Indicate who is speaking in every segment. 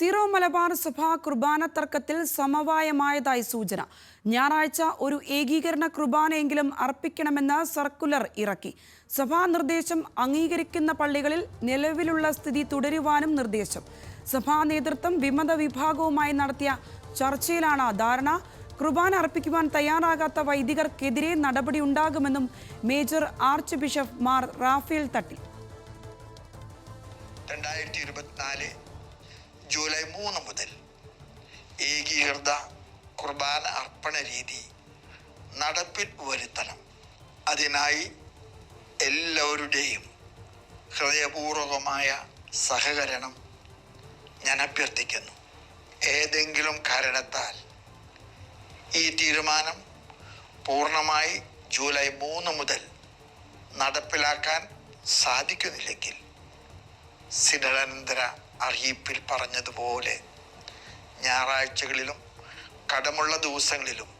Speaker 1: Zero Malabar സഭ കുർബാന തർക്കത്തിൽ സമവായമായതായി സൂചന. ഞായറാഴ്ച ഒരു ഏകീകരണ കുർബാനയെങ്കിലും അർപ്പിക്കണമെന്ന് സർക്കുലർ ഇറക്കി. സഭാ നിർദ്ദേശം അംഗീകരിക്കുന്ന പള്ളികളിൽ നിലവിലുള്ള സ്ഥിതി തുടരുവാനും നിർദ്ദേശം. സഭാ നേതൃത്വം വിമത വിഭാഗവുമായി നടത്തിയ ചർച്ചയിലാണ് ധാരണ. കുർബാന അർപ്പിക്കുവാൻ തയ്യാറാകാത്ത വൈദികർക്കെതിരെ നടപടിയുണ്ടാകുമെന്നും major archbishop Mar Raphael Thattil.
Speaker 2: 2024 July 3 മുതൽ ഏകീകൃത കുർബാന അർപ്പണ രീതി നടപ്പിൽ വരുത്തണം. അതിനായി എല്ലാവരുടെയും ഹൃദയപൂർവകമായ സഹകരണം ഞാൻ അഭ്യർത്ഥിക്കുന്നു. ഏതെങ്കിലും കാരണത്താൽ ഈ തീരുമാനം പൂർണ്ണമായി ജൂലൈ 3 മുതൽ നടപ്പിലാക്കാൻ സാധിക്കുന്നില്ലെങ്കിൽ സിനഡാനന്തര അറിയിപ്പിൽ പറഞ്ഞതുപോലെ ഞായറാഴ്ചകളിലും കടമുള്ള ദിവസങ്ങളിലും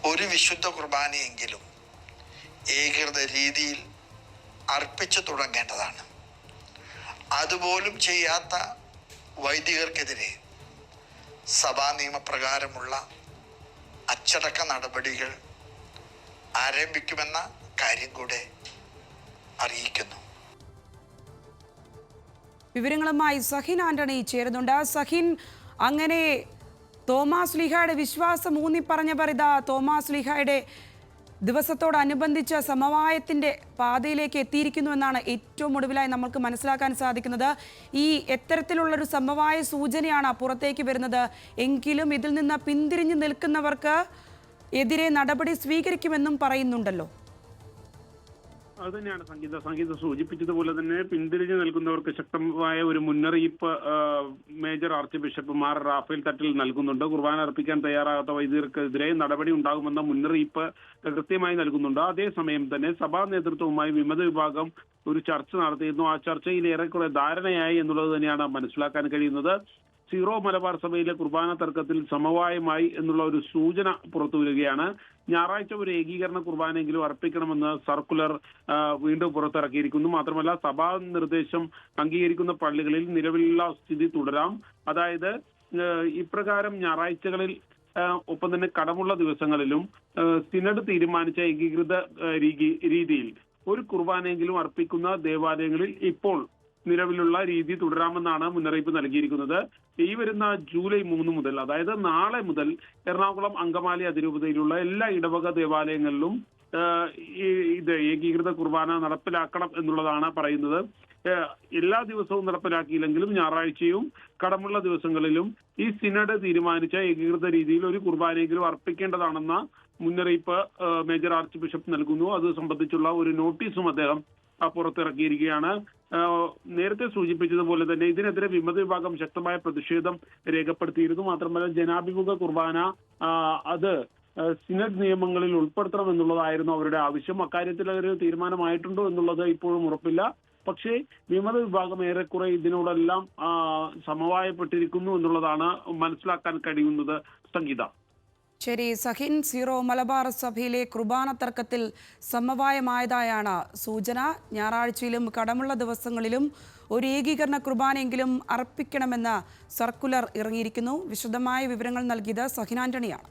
Speaker 2: ഒരു വിശുദ്ധ കുർബാനയെങ്കിലും ഏകീകൃത രീതിയിൽ അർപ്പിച്ചു തുടങ്ങേണ്ടതാണ്. അതുപോലും ചെയ്യാത്ത വൈദികർക്കെതിരെ സഭാ നിയമപ്രകാരമുള്ള അച്ചടക്ക നടപടികൾ ആരംഭിക്കുമെന്ന കാര്യം കൂടെ അറിയിക്കുന്നു.
Speaker 1: വിവരങ്ങളുമായി സഹിൻ ആന്റണി ചേരുന്നുണ്ട്. സഹിൻ, അങ്ങനെ തോമാസ് ലീഹായുടെ വിശ്വാസം ഊന്നി പറഞ്ഞവർ ഇതാ തോമാസ് ലീഹായുടെ ദിവസത്തോടനുബന്ധിച്ച് സമവായത്തിന്റെ പാതയിലേക്ക് എത്തിയിരിക്കുന്നു എന്നാണ് ഏറ്റവും ഒടുവിലായി നമുക്ക് മനസ്സിലാക്കാൻ സാധിക്കുന്നത്. ഈ എത്തരത്തിലുള്ളൊരു സമവായ സൂചനയാണ് പുറത്തേക്ക് വരുന്നത്. എങ്കിലും ഇതിൽ നിന്ന് പിന്തിരിഞ്ഞു നിൽക്കുന്നവർക്ക് എതിരെ നടപടി സ്വീകരിക്കുമെന്നും പറയുന്നുണ്ടല്ലോ.
Speaker 3: അത് തന്നെയാണ് സംഗീത സൂചിപ്പിച്ചതുപോലെ തന്നെ പിന്തിരിഞ്ഞു നിൽക്കുന്നവർക്ക് ശക്തമായ ഒരു മുന്നറിയിപ്പ് major archbishop Mar Raphael Thattil നൽകുന്നുണ്ട്. കുർബാന അർപ്പിക്കാൻ തയ്യാറാകാത്ത വൈദികർക്കെതിരെ നടപടി ഉണ്ടാകുമെന്ന മുന്നറിയിപ്പ് കൃത്യമായി നൽകുന്നുണ്ട്. അതേസമയം തന്നെ സഭാ നേതൃത്വവുമായി വിമത വിഭാഗം ഒരു ചർച്ച നടത്തിയിരുന്നു. ആ ചർച്ചയിൽ ഏറെക്കുറെ ധാരണയായി എന്നുള്ളത് തന്നെയാണ് മനസ്സിലാക്കാൻ കഴിയുന്നത്. സീറോ മലബാർ സഭയിലെ കുർബാന തർക്കത്തിൽ സമവായമായി എന്നുള്ള ഒരു സൂചന പുറത്തു വരികയാണ്. ഞായറാഴ്ച ഒരു ഏകീകരണ കുർബാനയെങ്കിലും അർപ്പിക്കണമെന്ന് സർക്കുലർ വീണ്ടും പുറത്തിറക്കിയിരിക്കുന്നു. മാത്രമല്ല സഭാ നിർദ്ദേശം അംഗീകരിക്കുന്ന പള്ളികളിൽ നിലവിലുള്ള സ്ഥിതി തുടരാം. അതായത് ഇപ്രകാരം ഞായറാഴ്ചകളിൽ ഒപ്പം തന്നെ കടമുള്ള ദിവസങ്ങളിലും സിനഡ് തീരുമാനിച്ച ഏകീകൃത രീതിയിൽ ഒരു കുർബാനയെങ്കിലും അർപ്പിക്കുന്ന ദേവാലയങ്ങളിൽ ഇപ്പോൾ നിലവിലുള്ള രീതി തുടരാമെന്നാണ് മുന്നറിയിപ്പ് നൽകിയിരിക്കുന്നത്. ഈ വരുന്ന ജൂലൈ 3 മുതൽ, അതായത് നാളെ മുതൽ എറണാകുളം അങ്കമാലി അതിരൂപതയിലുള്ള എല്ലാ ഇടവക ദേവാലയങ്ങളിലും ഇത് ഏകീകൃത കുർബാന നടപ്പിലാക്കണം എന്നുള്ളതാണ് പറയുന്നത്. എല്ലാ ദിവസവും നടപ്പിലാക്കിയില്ലെങ്കിലും ഞായറാഴ്ചയും കടമുള്ള ദിവസങ്ങളിലും ഈ സിനഡ് തീരുമാനിച്ച ഏകീകൃത രീതിയിൽ ഒരു കുർബാനയെങ്കിലും അർപ്പിക്കേണ്ടതാണെന്ന മുന്നറിയിപ്പ് മേജർ ആർച്ച് ബിഷപ്പ് നൽകുന്നു. അത് സംബന്ധിച്ചുള്ള ഒരു നോട്ടീസും അദ്ദേഹം പുറത്തിറക്കിയിരിക്കുകയാണ്. നേരത്തെ സൂചിപ്പിച്ചതുപോലെ തന്നെ ഇതിനെതിരെ വിമത വിഭാഗം ശക്തമായ പ്രതിഷേധം രേഖപ്പെടുത്തിയിരുന്നു. മാത്രമല്ല ജനാഭിമുഖ കുർബാന അത് സിനഡ് നിയമങ്ങളിൽ ഉൾപ്പെടുത്തണം എന്നുള്ളതായിരുന്നു അവരുടെ ആവശ്യം. അക്കാര്യത്തിൽ ഒരു തീരുമാനമായിട്ടുണ്ടോ എന്നുള്ളത് ഇപ്പോഴും ഉറപ്പില്ല. പക്ഷേ വിമത വിഭാഗം ഏറെക്കുറെ ഇതിനോടെല്ലാം സമവായപ്പെട്ടിരിക്കുന്നു എന്നുള്ളതാണ് മനസ്സിലാക്കാൻ കഴിയുന്നത്. സംഗീത.
Speaker 1: ശരി സഹിൻ, സീറോ മലബാർ സഭയിലെ കുർബാന തർക്കത്തിൽ സമവായമായതായാണ് സൂചന. ഞായറാഴ്ചയിലും കടമുള്ള ദിവസങ്ങളിലും ഒരു ഏകീകരണ കുർബാനയെങ്കിലും അർപ്പിക്കണമെന്ന് സർക്കുലർ ഇറങ്ങിയിരിക്കുന്നു. വിശദമായ വിവരങ്ങൾ നൽകിയത് സഹിൻ ആന്റണിയാണ്.